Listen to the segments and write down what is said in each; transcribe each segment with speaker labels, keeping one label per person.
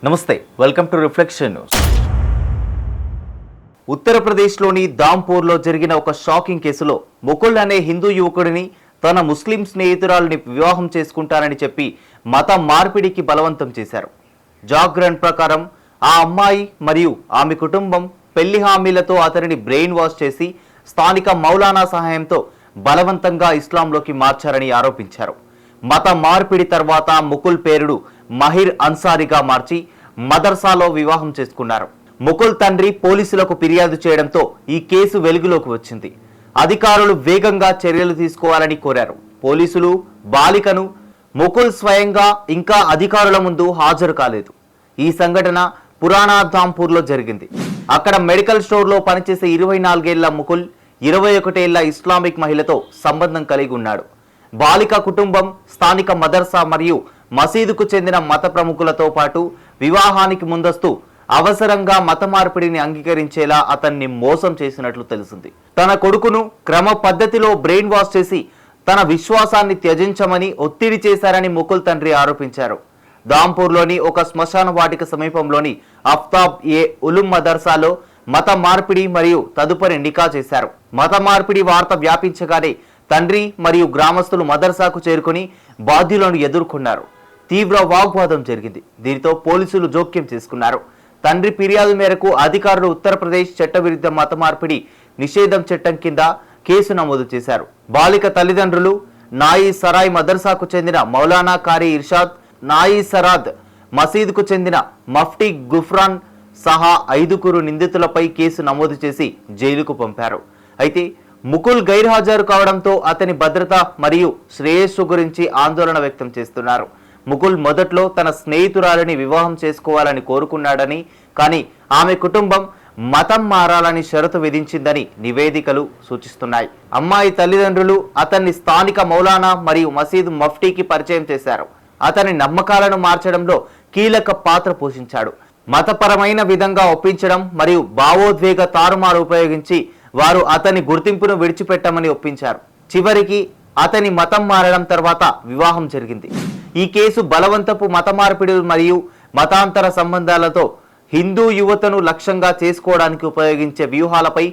Speaker 1: నమస్తే, welcome to reflection news. ఉత్తరప్రదేశ్లోని దాంపూర్లో జరిగిన ఒక షాకింగ్ కేసులో ముకుల్ అనే హిందూ యువకుడిని తన ముస్లిం స్నేహితురాలిని వివాహం చేసుకుంటానని చెప్పి మత మార్పిడికి బలవంతం చేశారు. జాగరణ్ ప్రకారం ఆ అమ్మాయి మరియు ఆమె కుటుంబం పెళ్లి హామీలతో అతనిని బ్రెయిన్ వాష్ చేసి స్థానిక మౌలానా సహాయంతో బలవంతంగా ఇస్లాంలోకి మార్చారని ఆరోపించారు. మత మార్పిడి తర్వాత ముకుల్ పేరుడు మహిర్ అన్సారీగా మార్చి మదర్సాలో వివాహం చేసుకున్నారు. ముకుల్ తండ్రి పోలీసులకు ఫిర్యాదు చేయడంతో ఈ కేసు వెలుగులోకి వచ్చింది. అధికారులు వేగంగా చర్యలు తీసుకోవాలని కోరారు. పోలీసులు బాలికను ముకుల్ స్వయంగా ఇంకా అధికారుల ముందు హాజరు కాలేదు. ఈ సంఘటన పురాణా ధాంపూర్లో జరిగింది. అక్కడ మెడికల్ స్టోర్లో పనిచేసే 24 ఏళ్ల ముకుల్ 21 ఏళ్ల ఇస్లామిక్ మహిళతో సంబంధం కలిగి ఉన్నాడు. బాలిక కుటుంబం స్థానిక మదర్సా మరియు మసీదుకు చెందిన మత ప్రముఖులతో పాటు వివాహానికి ముందస్తు అవసరంగా మత మార్పిడిని అంగీకరించేలా అతన్ని మోసం చేసినట్లు తెలిసింది. తన కొడుకును క్రమ పద్ధతిలో బ్రెయిన్ వాష్ చేసి తన విశ్వాసాన్ని త్యజించమని ఒత్తిడి చేశారని ముకుల్ తండ్రి ఆరోపించారు. దాంపూర్లోని ఒక శ్మశాన వాటిక సమీపంలోని అఫ్తాబ్ ఏ ఉలుం మదర్సాలో మత మార్పిడి మరియు తదుపరి నికా చేశారు. మత మార్పిడి వార్త వ్యాపించగానే తండ్రి మరియు గ్రామస్తులు మదర్సాకు చేరుకుని బాధ్యులను ఎదుర్కొన్నారు. తీవ్ర వాగ్వాదం జరిగింది. దీనితో పోలీసులు జోక్యం చేసుకున్నారు. తండ్రి ఫిర్యాదు మేరకు అధికారులు ఉత్తరప్రదేశ్ చట్టవిరుద్ధ మత మార్పిడి నిషేధం చట్టం కింద కేసు నమోదు చేశారు. బాలిక తల్లిదండ్రులు నాయి సరాయ్ మదర్సాకు చెందిన మౌలానా కారీ ఇర్షాద్, నాయి సరాద్ మసీదుకు చెందిన మఫ్టీ గుఫ్రాన్ సహా 5 నిందితులపై కేసు నమోదు చేసి జైలుకు పంపారు. అయితే ముకుల్ గైర్హాజరు కావడంతో అతని భద్రత మరియు శ్రేయస్సు గురించి ఆందోళన వ్యక్తం చేస్తున్నారు. ముకుల్ మొదట్లో తన స్నేహితురాలిని వివాహం చేసుకోవాలని కోరుకున్నాడని, కానీ ఆమె కుటుంబం మతం మారాలని షరతు విధించిందని నివేదికలు సూచిస్తున్నాయి. అమ్మాయి తల్లిదండ్రులు అతన్ని స్థానిక మౌలానా మరియు మసీదు మఫ్టీకి పరిచయం చేశారు. అతని నమ్మకాలను మార్చడంలో కీలక పాత్ర పోషించాడు. మతపరమైన విధంగా ఒప్పించడం మరియు భావోద్వేగ తారుమారు ఉపయోగించి వారు అతని గుర్తింపును విడిచిపెట్టమని ఒప్పించారు. చివరికి అతని మతం మారడం తర్వాత వివాహం జరిగింది. ఈ కేసు బలవంతపు మత మార్పిడి మరియు మతాంతర సంబంధాలతో హిందూ యువతను లక్ష్యంగా చేసుకోవడానికి ఉపయోగించే వ్యూహాలపై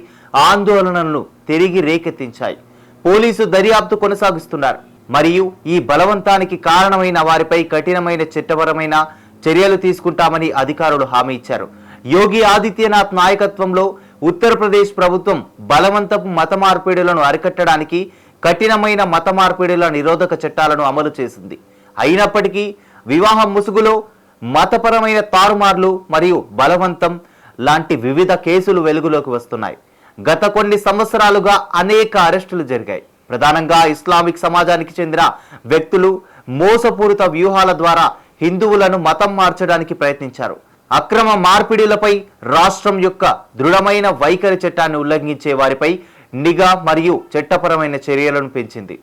Speaker 1: ఆందోళనలను తిరిగి రేకెత్తించాయి. పోలీసు దర్యాప్తు కొనసాగిస్తున్నారు మరియు ఈ బలవంతానికి కారణమైన వారిపై కఠినమైన చట్టపరమైన చర్యలు తీసుకుంటామని అధికారులు హామీ ఇచ్చారు. యోగి ఆదిత్యనాథ్ నాయకత్వంలో ఉత్తరప్రదేశ్ ప్రభుత్వం బలవంతపు మత మార్పిడులను అరికట్టడానికి కఠినమైన మత మార్పిడుల నిరోధక చట్టాలను అమలు చేసింది. అయినప్పటికీ వివాహం ముసుగులో మతపరమైన తారుమార్లు మరియు బలవంతం లాంటి వివిధ కేసులు వెలుగులోకి వస్తున్నాయి. గత కొన్ని సంవత్సరాలుగా అనేక అరెస్టులు జరిగాయి. ప్రధానంగా ఇస్లామిక్ సమాజానికి చెందిన వ్యక్తులు మోసపూరిత వ్యూహాల ద్వారా హిందువులను మతం మార్చడానికి ప్రయత్నించారు. అక్రమ మార్పిడిలపై రాష్ట్రం యొక్క దృఢమైన వైఖరి చట్టాన్ని ఉల్లంఘించే వారిపై నిఘా మరియు చట్టపరమైన చర్యలను పెంచింది.